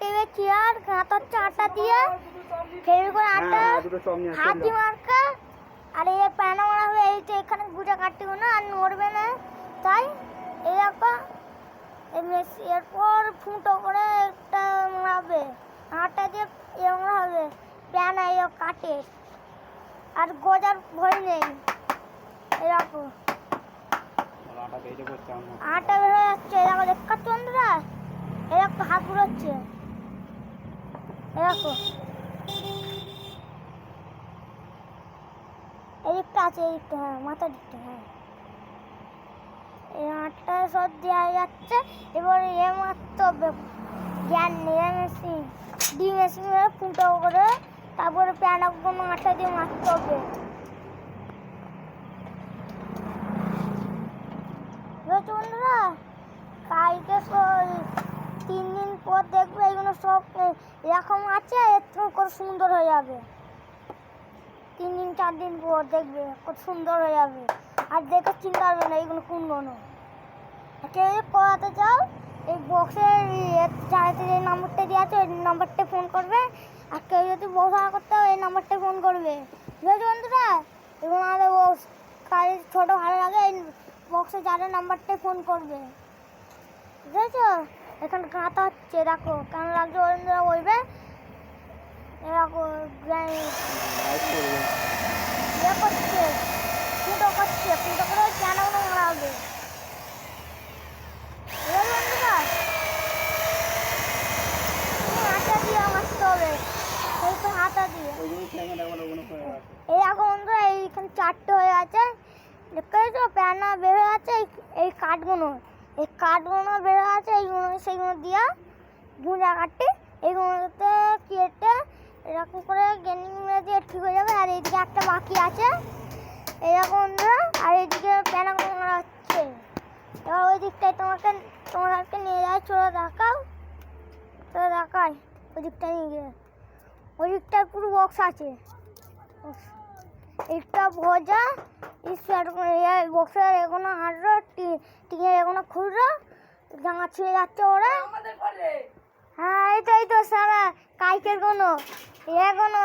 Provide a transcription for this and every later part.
table chair গাঁথা হচ্ছে আটা দিয়ে ফেবিকল আটা হাতি মার্কা আর এই প্যানা মারা হবে এই যে এখানে গুজা কাটবে না আর নড়বে না তাই এরকম এরপর ফুটো করে একটা মারাবে আটা দিয়ে এরকম হবে প্যানা এই কাটে আর গজার ভয় নেই এরকম আটা বেরো যাচ্ছে এরকম দেখা চন্দ্রা এরকম হাত পুরোচ্ছে এরকম এদিকটা আছে এদিকটা হ্যাঁ মাথার দিকটা হ্যাঁ এই আটটা সব দেওয়া যাচ্ছে এবার এ মারতে হবে জ্ঞান নেই মেশিন ডি মেশিন ফুটো করে তারপরে প্যানা কোনো আটা দিয়ে মারতে হবে বন্ধুরা কালকে 3 দিন পর দেখবে এগুলো সব এরকম আছে একটু কত সুন্দর হয়ে যাবে 3 দিন 4 দিন পর দেখবে কত সুন্দর হয়ে যাবে আর দেখে চিন্তা হবে না এইগুলো কোনগুলো কেউ করাতে চাও এই বক্সের চারিতে যে নাম্বারটা দিয়ে আছে ওই নাম্বারটা ফোন করবে আর কেউ যদি বসা করতে হয় এই নাম্বারটা ফোন করবে বুঝেছো বন্ধুরা এবং আমাদের কাজ ছোটো ভালো লাগে এই বক্সে যাদের নাম্বারটা ফোন করবে বুঝেছো এখানে গাঁথা হচ্ছে দেখো কেমন লাগছে বন্ধুরা বলবে এরকম করছে ফুটো করছে ফুটো করে কেন মারা হবে বন্ধুরা হাতা দিয়ে মারতে হবে সেই তো হাতা দিয়ে এই এখন বন্ধুরা এইখানে 4টে হয়ে আছে দেখেছো প্যানা বের হয়ে আছে এই কাঠগুলো বের হয়ে আছে এইগুলো সেইগুলো দিয়া গুঁজা কাটে এইগুলোতে কেটে এরকম করে গেনিং মেরে দিয়ে ঠিক হয়ে যাবে আর এইদিকে একটা বাকি আছে এরকম বন্ধুরা আর এইদিকে প্যানাগুলো মারা হচ্ছে এবার ওই দিকটায় তোমাকে নিয়ে যায় চলে দেখায় ওই দিকটায় নিয়ে গিয়ে ওই দিকটায় পুরো বক্স আছে একটা ভজা বক্সের এগুলো হাঁটলো টিনের এগুলো খুললো জামা ছিঁড়ে যাচ্ছে ওরা হ্যাঁ এই তো সারা কাইকের কোনো এখনো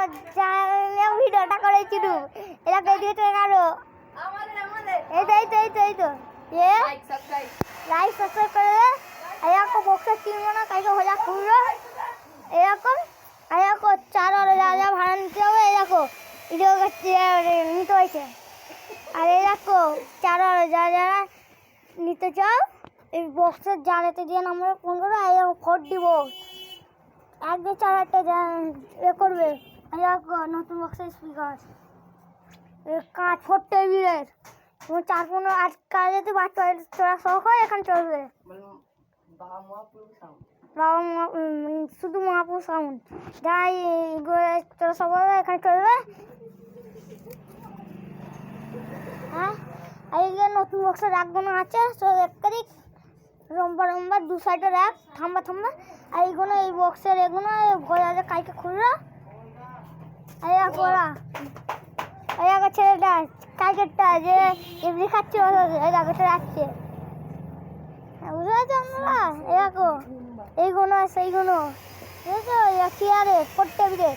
ভিডিওটা করেছিল এরা বেরিয়ে চলে গেল এই তো লাইক সাবস্ক্রাইব করে এরকম বক্সের কিনবো না কাইকে ভজা খুললো এরকম 4 আর যা ভাড়া নিতে হবে এরকম নিতে হয়েছে আর এই দেখো 4 আর যারা নিতে চাও এই বক্সের জানাতে দিয়ে আমরা ফোন করবো কোড দিব 1-2-4 করবে দেখো নতুন বক্সের স্পিকার কাঁচ 4 টেবিলের 4-15 আজকাল যদি বাচ্চা তোরা শখ হয় এখানে চলবে শুধু মহাপুর সাউন্ড যাই তোরা সব এখানে চলবে হ্যাঁ এই যে নতুন বক্সের রাখগুলো আছে সব 1 তারিখ রোববার 2 সাইডে রাখ থাম্বা আর এইগুলো এই বক্সের এগুলো গোড়াতে কাইকে খুললো এই গোড়া এই ছেলেটা কাইকেরটা যে এমনি খাচ্ছে এই জায়গাটা রাখছে বুঝতে পারছো আমরা এইগুলো সেইগুলো বুঝেছো চেয়ারে 4 টেবিলে